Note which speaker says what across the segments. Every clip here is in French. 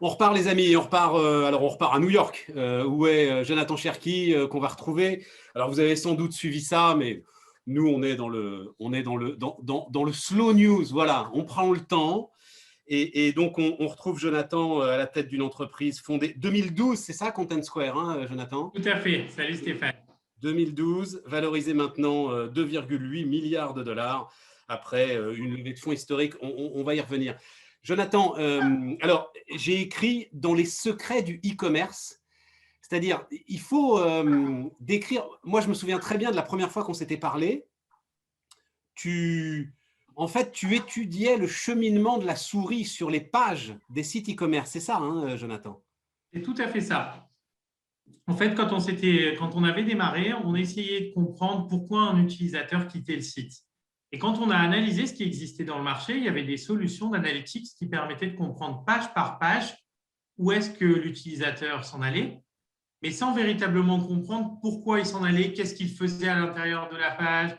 Speaker 1: On repart les amis, on repart à New York, où est Jonathan Cherki, qu'on va retrouver. Alors vous avez sans doute suivi ça, mais nous on est dans le slow news, voilà, on prend le temps. Et donc on retrouve Jonathan à la tête d'une entreprise fondée 2012, c'est ça, Content Square, hein, Jonathan?
Speaker 2: Tout à fait. Salut Stéphane.
Speaker 1: 2012, valorisé maintenant 2,8 milliards de dollars après une levée de fonds historique. On va y revenir. Jonathan, alors j'ai écrit dans les secrets du e-commerce, c'est-à-dire il faut décrire. Moi, je me souviens très bien de la première fois qu'on s'était parlé. En fait, tu étudiais le cheminement de la souris sur les pages des sites e-commerce. C'est ça, hein, Jonathan?
Speaker 2: C'est tout à fait ça. En fait, quand on avait démarré, on essayait de comprendre pourquoi un utilisateur quittait le site. Et quand on a analysé ce qui existait dans le marché, il y avait des solutions d'analytics qui permettaient de comprendre page par page où est-ce que l'utilisateur s'en allait, mais sans véritablement comprendre pourquoi il s'en allait, qu'est-ce qu'il faisait à l'intérieur de la page,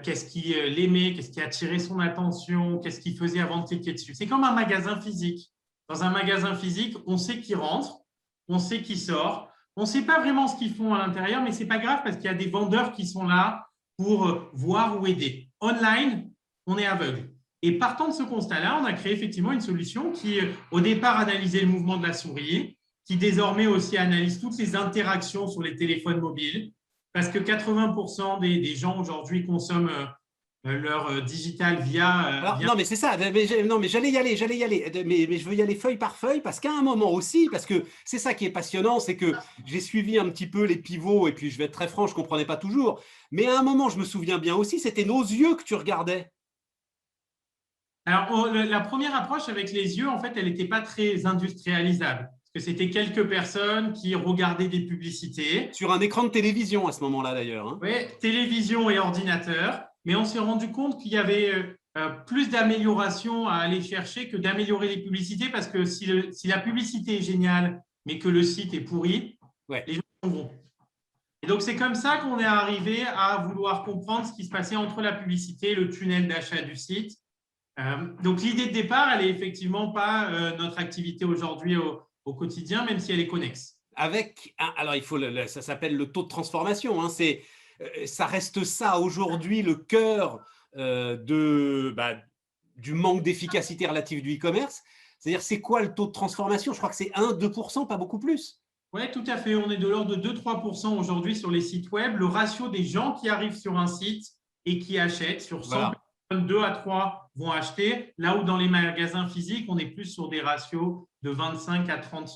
Speaker 2: qu'est-ce qui l'aimait, qu'est-ce qui attirait son attention, qu'est-ce qu'il faisait avant de cliquer dessus. C'est comme un magasin physique. Dans un magasin physique, on sait qui rentre, on sait qui sort, on ne sait pas vraiment ce qu'ils font à l'intérieur, mais ce n'est pas grave parce qu'il y a des vendeurs qui sont là pour voir ou aider. Online, on est aveugle. Et partant de ce constat-là, on a créé effectivement une solution qui, au départ, analysait le mouvement de la souris, qui désormais aussi analyse toutes les interactions sur les téléphones mobiles, parce que 80% des gens aujourd'hui consomment leur digital via…
Speaker 1: Non, mais c'est ça. Non, mais j'allais y aller. Mais je veux y aller feuille par feuille parce qu'à un moment aussi, parce que c'est ça qui est passionnant, c'est que j'ai suivi un petit peu les pivots et puis je vais être très franc, je ne comprenais pas toujours. Mais à un moment, je me souviens bien aussi, c'était nos yeux que tu regardais.
Speaker 2: Alors, la première approche avec les yeux, en fait, elle n'était pas très industrialisable. Parce que c'était quelques personnes qui regardaient des publicités.
Speaker 1: Sur un écran de télévision à ce moment-là, d'ailleurs. Hein.
Speaker 2: Oui, télévision et ordinateur. Mais on s'est rendu compte qu'il y avait plus d'améliorations à aller chercher que d'améliorer les publicités. Parce que si la publicité est géniale, mais que le site est pourri,
Speaker 1: ouais.
Speaker 2: Les gens s'en vont. Et donc, c'est comme ça qu'on est arrivé à vouloir comprendre ce qui se passait entre la publicité et le tunnel d'achat du site. Donc, l'idée de départ, elle n'est effectivement pas notre activité aujourd'hui au quotidien, même si elle est connexe.
Speaker 1: Alors, ça s'appelle le taux de transformation. Hein, ça reste ça aujourd'hui le cœur du manque d'efficacité relative du e-commerce. C'est-à-dire, c'est quoi le taux de transformation? Je crois que c'est 1-2%, pas beaucoup plus.
Speaker 2: Oui, tout à fait. On est de l'ordre de 2-3% aujourd'hui sur les sites web. Le ratio des gens qui arrivent sur un site et qui achètent, sur 100 personnes, 2 à 3 vont acheter. Là où dans les magasins physiques, on est plus sur des ratios de 25 à 30%.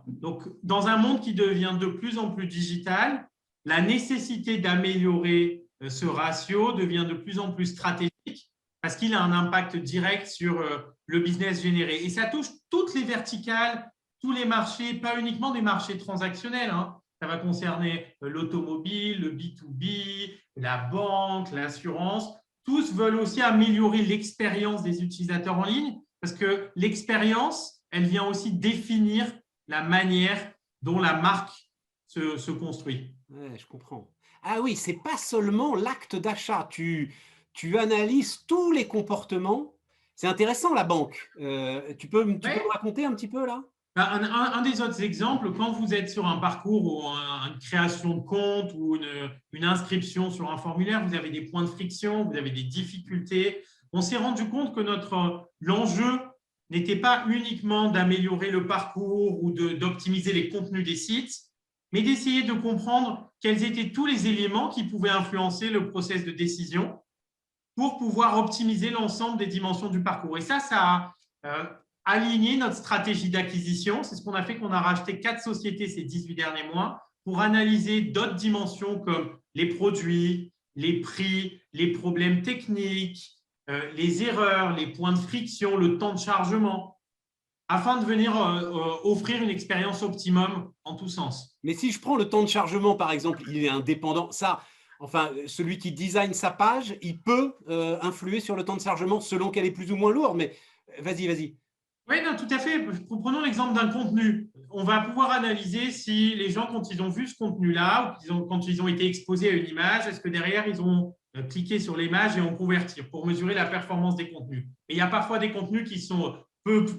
Speaker 2: Donc, dans un monde qui devient de plus en plus digital, la nécessité d'améliorer ce ratio devient de plus en plus stratégique parce qu'il a un impact direct sur le business généré. Et ça touche toutes les verticales, tous les marchés, pas uniquement des marchés transactionnels. Hein. Ça va concerner l'automobile, le B2B, la banque, l'assurance. Tous veulent aussi améliorer l'expérience des utilisateurs en ligne parce que l'expérience, elle vient aussi définir la manière dont la marque se construit.
Speaker 1: Ouais, je comprends. Ah oui, c'est pas seulement l'acte d'achat. Tu analyses tous les comportements. C'est intéressant, la banque. Tu peux me raconter un petit peu là?
Speaker 2: Un des autres exemples, quand vous êtes sur un parcours ou une création de compte ou une inscription sur un formulaire, vous avez des points de friction, vous avez des difficultés. On s'est rendu compte que l'enjeu n'était pas uniquement d'améliorer le parcours ou d'optimiser les contenus des sites, mais d'essayer de comprendre quels étaient tous les éléments qui pouvaient influencer le process de décision pour pouvoir optimiser l'ensemble des dimensions du parcours. Et ça a aligner notre stratégie d'acquisition. C'est ce qu'on a fait, qu'on a racheté 4 sociétés ces 18 derniers mois pour analyser d'autres dimensions comme les produits, les prix, les problèmes techniques, les erreurs, les points de friction, le temps de chargement, afin de venir offrir une expérience optimum en tous sens.
Speaker 1: Mais si je prends le temps de chargement, par exemple, il est indépendant. Enfin, celui qui design sa page, il peut influer sur le temps de chargement selon qu'elle est plus ou moins lourde. Mais vas-y.
Speaker 2: Oui, non, tout à fait. Prenons l'exemple d'un contenu. On va pouvoir analyser si les gens, quand ils ont vu ce contenu-là, ou quand ils ont été exposés à une image, est-ce que derrière, ils ont cliqué sur l'image et ont converti pour mesurer la performance des contenus. Et il y a parfois des contenus qui sont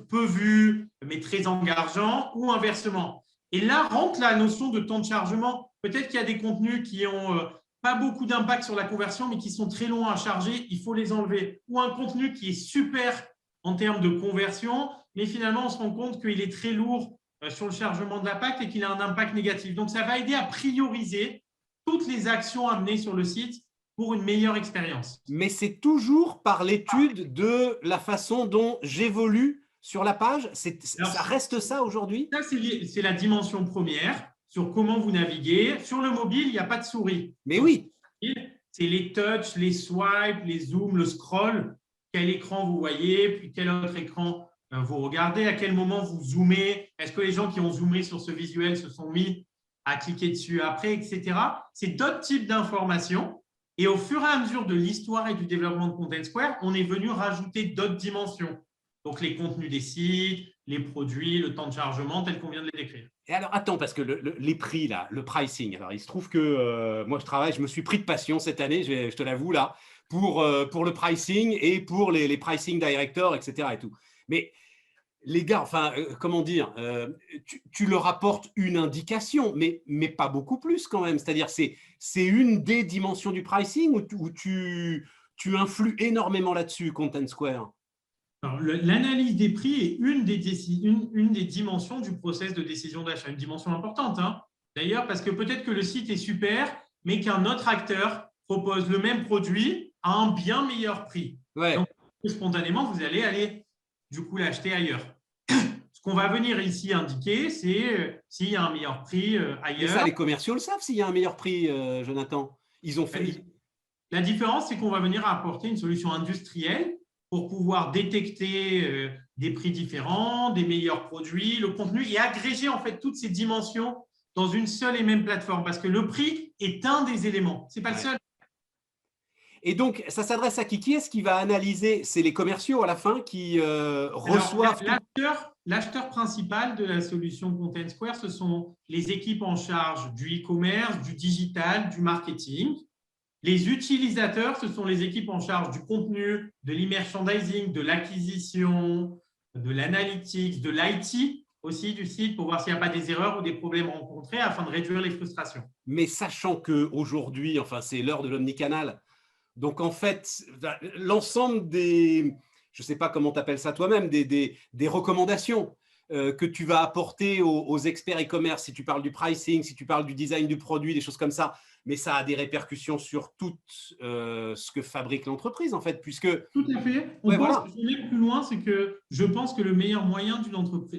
Speaker 2: peu vu, mais très engageant, ou inversement. Et là rentre la notion de temps de chargement. Peut-être qu'il y a des contenus qui n'ont pas beaucoup d'impact sur la conversion, mais qui sont très longs à charger, il faut les enlever. Ou un contenu qui est super en termes de conversion, mais finalement, on se rend compte qu'il est très lourd sur le chargement de l'impact et qu'il a un impact négatif. Donc, ça va aider à prioriser toutes les actions à mener sur le site pour une meilleure expérience.
Speaker 1: Mais c'est toujours par l'étude de la façon dont j'évolue sur la page. Ça reste ça aujourd'hui?
Speaker 2: Ça, c'est la dimension première sur comment vous naviguez. Sur le mobile, il n'y a pas de souris.
Speaker 1: Mais
Speaker 2: donc,
Speaker 1: oui.
Speaker 2: C'est les touches, les swipes, les zooms, le scroll. Quel écran vous voyez, puis quel autre écran vous regardez, à quel moment vous zoomez. Est-ce que les gens qui ont zoomé sur ce visuel se sont mis à cliquer dessus après, etc. C'est d'autres types d'informations. Et au fur et à mesure de l'histoire et du développement de Content Square, on est venu rajouter d'autres dimensions. Donc, les contenus des sites, les produits, le temps de chargement, tel qu'on vient de les décrire.
Speaker 1: Et alors, attends, parce que les prix, là, le pricing, alors il se trouve que moi, je me suis pris de passion cette année, je te l'avoue, là, pour le pricing et pour les pricing directors, etc. et tout. Mais les gars, enfin, comment dire, tu leur apportes une indication, mais pas beaucoup plus quand même. C'est-à-dire, c'est une des dimensions du pricing où tu influes énormément là-dessus, Content Square.
Speaker 2: L'analyse des prix est une des dimensions du process de décision d'achat, une dimension importante. Hein. D'ailleurs, parce que peut-être que le site est super, mais qu'un autre acteur propose le même produit à un bien meilleur prix.
Speaker 1: Ouais.
Speaker 2: Donc, spontanément, vous allez aller du coup l'acheter ailleurs. Ce qu'on va venir ici indiquer, c'est s'il y a un meilleur prix ailleurs.
Speaker 1: Et ça, les commerciaux le savent s'il y a un meilleur prix, Jonathan. Ils ont fait.
Speaker 2: La différence, c'est qu'on va venir apporter une solution industrielle pour pouvoir détecter des prix différents, des meilleurs produits, le contenu et agréger en fait toutes ces dimensions dans une seule et même plateforme parce que le prix est un des éléments, ce n'est pas le seul.
Speaker 1: Et donc, ça s'adresse à qui? Qui est-ce qui va analyser? C'est les commerciaux à la fin qui reçoivent…
Speaker 2: L'acheteur principal de la solution Content Square, ce sont les équipes en charge du e-commerce, du digital, du marketing. Les utilisateurs, ce sont les équipes en charge du contenu, de l'e-merchandising, de l'acquisition, de l'analytics, de l'IT aussi du site pour voir s'il n'y a pas des erreurs ou des problèmes rencontrés afin de réduire les frustrations.
Speaker 1: Mais sachant qu'aujourd'hui, enfin, c'est l'heure de l'omnicanal, donc en fait, l'ensemble des, je ne sais pas comment tu appelles ça toi-même, des recommandations que tu vas apporter aux experts e-commerce, si tu parles du pricing, si tu parles du design du produit, des choses comme ça, mais ça a des répercussions sur tout ce que fabrique l'entreprise, en fait, puisque…
Speaker 2: Tout à fait. Je vais aller plus loin, c'est que je pense que le meilleur moyen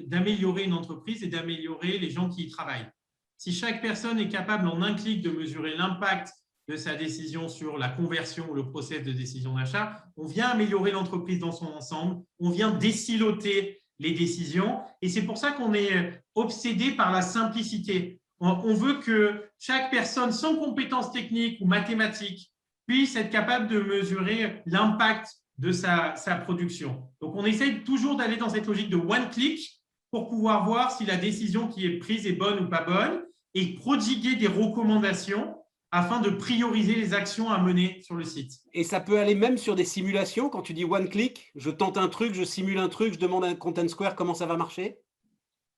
Speaker 2: d'améliorer une entreprise est d'améliorer les gens qui y travaillent. Si chaque personne est capable en un clic de mesurer l'impact de sa décision sur la conversion ou le process de décision d'achat, on vient améliorer l'entreprise dans son ensemble, on vient désiloter les décisions et c'est pour ça qu'on est obsédé par la simplicité. On veut que chaque personne sans compétences techniques ou mathématiques puisse être capable de mesurer l'impact de sa production. Donc, on essaye toujours d'aller dans cette logique de one click pour pouvoir voir si la décision qui est prise est bonne ou pas bonne et prodiguer des recommandations afin de prioriser les actions à mener sur le site.
Speaker 1: Et ça peut aller même sur des simulations. Quand tu dis one click, je tente un truc, je simule un truc, je demande à Content Square comment ça va marcher?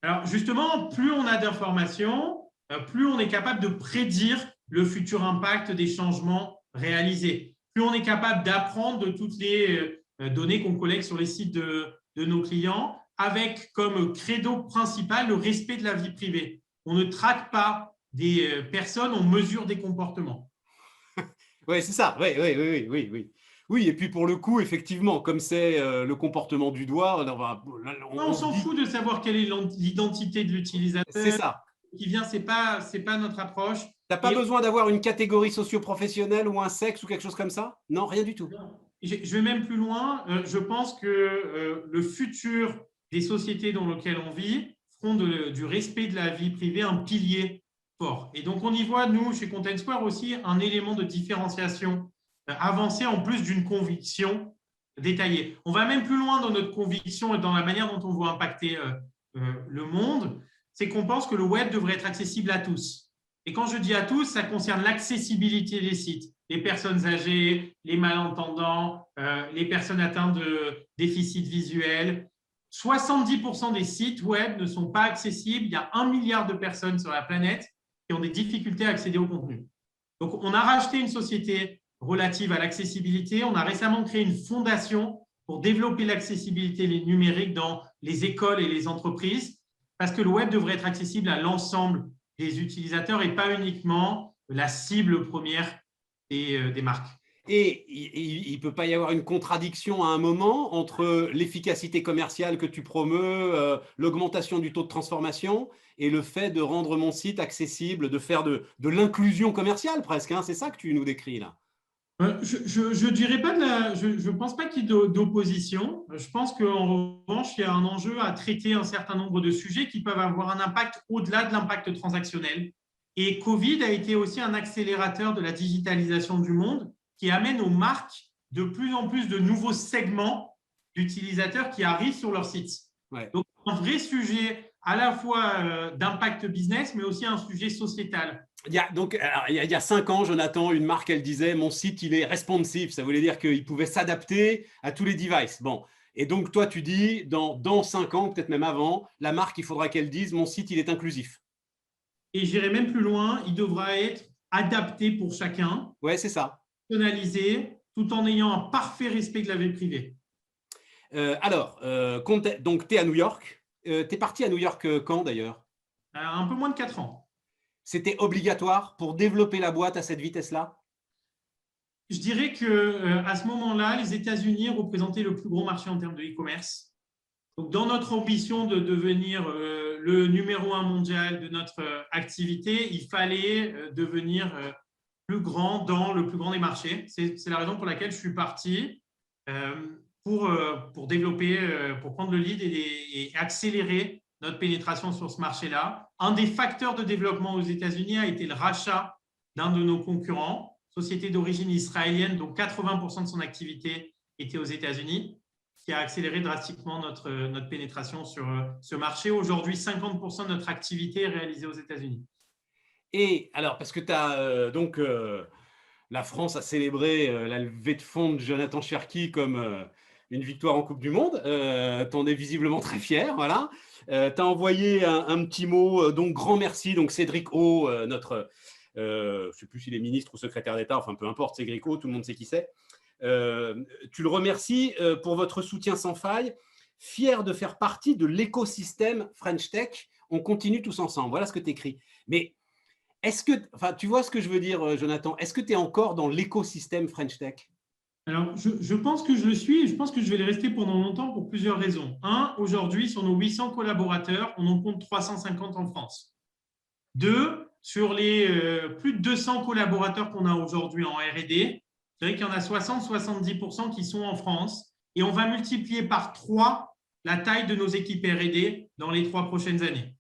Speaker 2: Alors justement, plus on a d'informations, plus on est capable de prédire le futur impact des changements réalisés. Plus on est capable d'apprendre de toutes les données qu'on collecte sur les sites de nos clients avec comme credo principal le respect de la vie privée. On ne traque pas des personnes, on mesure des comportements.
Speaker 1: Oui, c'est ça. Oui, et puis pour le coup, effectivement, comme c'est le comportement du doigt,
Speaker 2: on s'en fout de savoir quelle est l'identité de l'utilisateur.
Speaker 1: C'est ça.
Speaker 2: Qui vient, c'est pas notre approche.
Speaker 1: Tu n'as pas besoin d'avoir une catégorie socio-professionnelle ou un sexe ou quelque chose comme ça? Non, rien du tout.
Speaker 2: Je vais même plus loin. Je pense que le futur des sociétés dans lesquelles on vit feront du respect de la vie privée un pilier fort. Et donc, on y voit, nous, chez Content Square aussi, un élément de différenciation avancé en plus d'une conviction détaillée. On va même plus loin dans notre conviction et dans la manière dont on veut impacter le monde. C'est qu'on pense que le web devrait être accessible à tous. Et quand je dis à tous, ça concerne l'accessibilité des sites. Les personnes âgées, les malentendants, les personnes atteintes de déficit visuel. 70% des sites web ne sont pas accessibles. Il y a 1 milliard de personnes sur la planète qui ont des difficultés à accéder au contenu. Donc, on a racheté une société relative à l'accessibilité. On a récemment créé une fondation pour développer l'accessibilité numérique dans les écoles et les entreprises, parce que le web devrait être accessible à l'ensemble des utilisateurs et pas uniquement la cible première des marques.
Speaker 1: Et il ne peut pas y avoir une contradiction à un moment entre l'efficacité commerciale que tu promeus, l'augmentation du taux de transformation et le fait de rendre mon site accessible, de faire de l'inclusion commerciale presque, hein, c'est ça que tu nous décris là.
Speaker 2: Je dirais pas je pense pas qu'il y ait d'opposition. Je pense qu'en revanche, il y a un enjeu à traiter un certain nombre de sujets qui peuvent avoir un impact au-delà de l'impact transactionnel. Et Covid a été aussi un accélérateur de la digitalisation du monde qui amène aux marques de plus en plus de nouveaux segments d'utilisateurs qui arrivent sur leur site.
Speaker 1: Ouais.
Speaker 2: Donc, un vrai sujet à la fois d'impact business, mais aussi un sujet sociétal.
Speaker 1: Il y a 5 ans, Jonathan, une marque, elle disait « Mon site, il est responsive ». Ça voulait dire qu'il pouvait s'adapter à tous les devices. Bon. Et donc, toi, tu dis, dans 5 ans, peut-être même avant, la marque, il faudra qu'elle dise « Mon site, il est inclusif ».
Speaker 2: Et j'irai même plus loin, il devra être adapté pour chacun.
Speaker 1: Ouais, c'est ça.
Speaker 2: Personnalisé, tout en ayant un parfait respect de la vie privée.
Speaker 1: Donc, tu es à New York. Tu es parti à New York quand, d'ailleurs?
Speaker 2: Un peu moins de 4 ans.
Speaker 1: C'était obligatoire pour développer la boîte à cette vitesse-là?
Speaker 2: Je dirais qu'à ce moment-là, les États-Unis représentaient le plus gros marché en termes de e-commerce. Donc, dans notre ambition de devenir le numéro 1 mondial de notre activité, il fallait devenir plus grand dans le plus grand des marchés. C'est la raison pour laquelle je suis parti pour développer, pour prendre le lead et accélérer notre pénétration sur ce marché-là. Un des facteurs de développement aux États-Unis a été le rachat d'un de nos concurrents, société d'origine israélienne, dont 80% de son activité était aux États-Unis, qui a accéléré drastiquement notre pénétration sur ce marché. Aujourd'hui, 50% de notre activité est réalisée aux États-Unis.
Speaker 1: Et alors, parce que tu as la France a célébré la levée de fonds de Jonathan Cherki comme une victoire en Coupe du Monde. Tu en es visiblement très fier. Voilà. Tu as envoyé un petit mot, donc grand merci. Donc Cédric O, notre, je ne sais plus s'il est ministre ou secrétaire d'État, enfin peu importe, Cédric O, tout le monde sait qui c'est. Tu le remercies pour votre soutien sans faille. Fier de faire partie de l'écosystème French Tech. On continue tous ensemble. Voilà ce que tu écris. Mais est-ce que, enfin, tu vois ce que je veux dire, Jonathan? Est-ce que tu es encore dans l'écosystème French Tech?
Speaker 2: Alors, je pense que je le suis et je pense que je vais le rester pendant longtemps pour plusieurs raisons. Un, aujourd'hui, sur nos 800 collaborateurs, on en compte 350 en France. Deux, sur les plus de 200 collaborateurs qu'on a aujourd'hui en R&D, je dirais qu'il y en a 60-70% qui sont en France et on va multiplier par 3 la taille de nos équipes R&D dans les 3 prochaines années.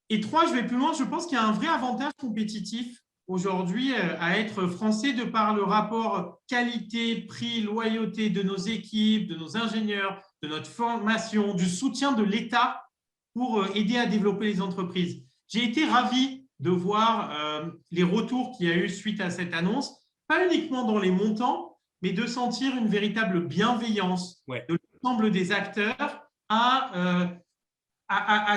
Speaker 2: Et 3, je vais plus loin, je pense qu'il y a un vrai avantage compétitif aujourd'hui à être français de par le rapport qualité, prix, loyauté de nos équipes, de nos ingénieurs, de notre formation, du soutien de l'État pour aider à développer les entreprises. J'ai été ravi de voir les retours qu'il y a eu suite à cette annonce, pas uniquement dans les montants, mais de sentir une véritable bienveillance de l'ensemble des acteurs à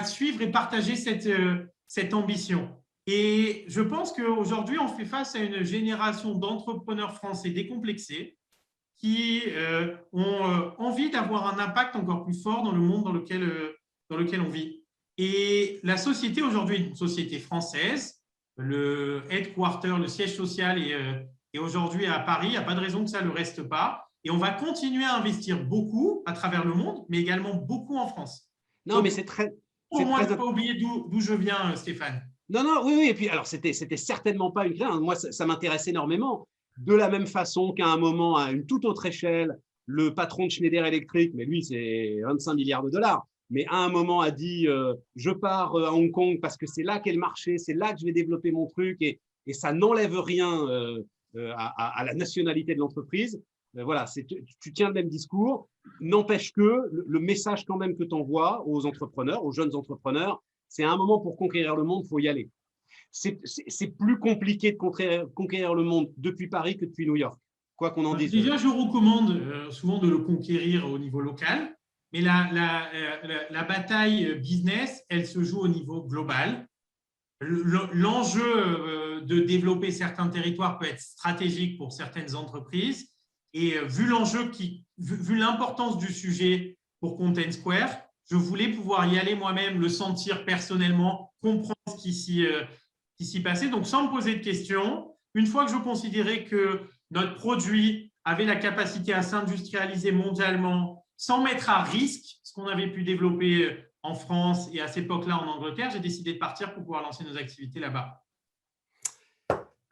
Speaker 2: suivre et partager cette ambition. Et je pense qu'aujourd'hui, on fait face à une génération d'entrepreneurs français décomplexés qui ont envie d'avoir un impact encore plus fort dans le monde dans lequel on vit. Et la société aujourd'hui est une société française. Le headquarter, le siège social est aujourd'hui à Paris. Il n'y a pas de raison que ça ne le reste pas. Et on va continuer à investir beaucoup à travers le monde, mais également beaucoup en France.
Speaker 1: Non, donc, mais c'est très…
Speaker 2: Pour moi, je ne pas oublier d'où je viens, Stéphane.
Speaker 1: Non, oui. Et puis, alors, c'était certainement pas une clé. Moi, ça m'intéresse énormément. De la même façon qu'à un moment, à une toute autre échelle, le patron de Schneider Electric, mais lui, c'est 25 milliards de dollars, mais à un moment a dit je pars à Hong Kong parce que c'est là qu'est le marché, c'est là que je vais développer mon truc et ça n'enlève rien à la nationalité de l'entreprise. Voilà, tu tiens le même discours. N'empêche que le message quand même que tu envoies aux entrepreneurs, aux jeunes entrepreneurs, c'est à un moment pour conquérir le monde, il faut y aller. C'est plus compliqué de conquérir le monde depuis Paris que depuis New York, quoi qu'on en dise.
Speaker 2: Déjà, je recommande souvent de le conquérir au niveau local. mais la bataille business, elle se joue au niveau global. L'enjeu de développer certains territoires peut être stratégique pour certaines entreprises. Et vu l'importance du sujet pour Content Square, je voulais pouvoir y aller moi-même, le sentir personnellement, comprendre ce qui s'y passait. Donc, sans me poser de questions, une fois que je considérais que notre produit avait la capacité à s'industrialiser mondialement sans mettre à risque ce qu'on avait pu développer en France et à cette époque-là en Angleterre, j'ai décidé de partir pour pouvoir lancer nos activités là-bas.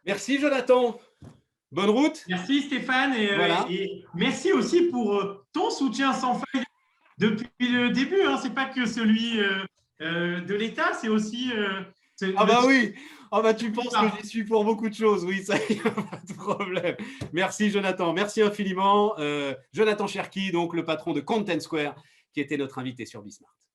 Speaker 1: Merci Jonathan. Bonne route.
Speaker 2: Merci Stéphane et merci aussi pour ton soutien sans faille depuis le début. Hein. Ce n'est pas que celui de l'État, c'est aussi…
Speaker 1: ah bah oui, ah bah tu penses que j'y suis pour beaucoup de choses, oui, ça y a pas de problème. Merci Jonathan, merci infiniment. Jonathan Cherki, donc le patron de Content Square, qui était notre invité sur Bismart.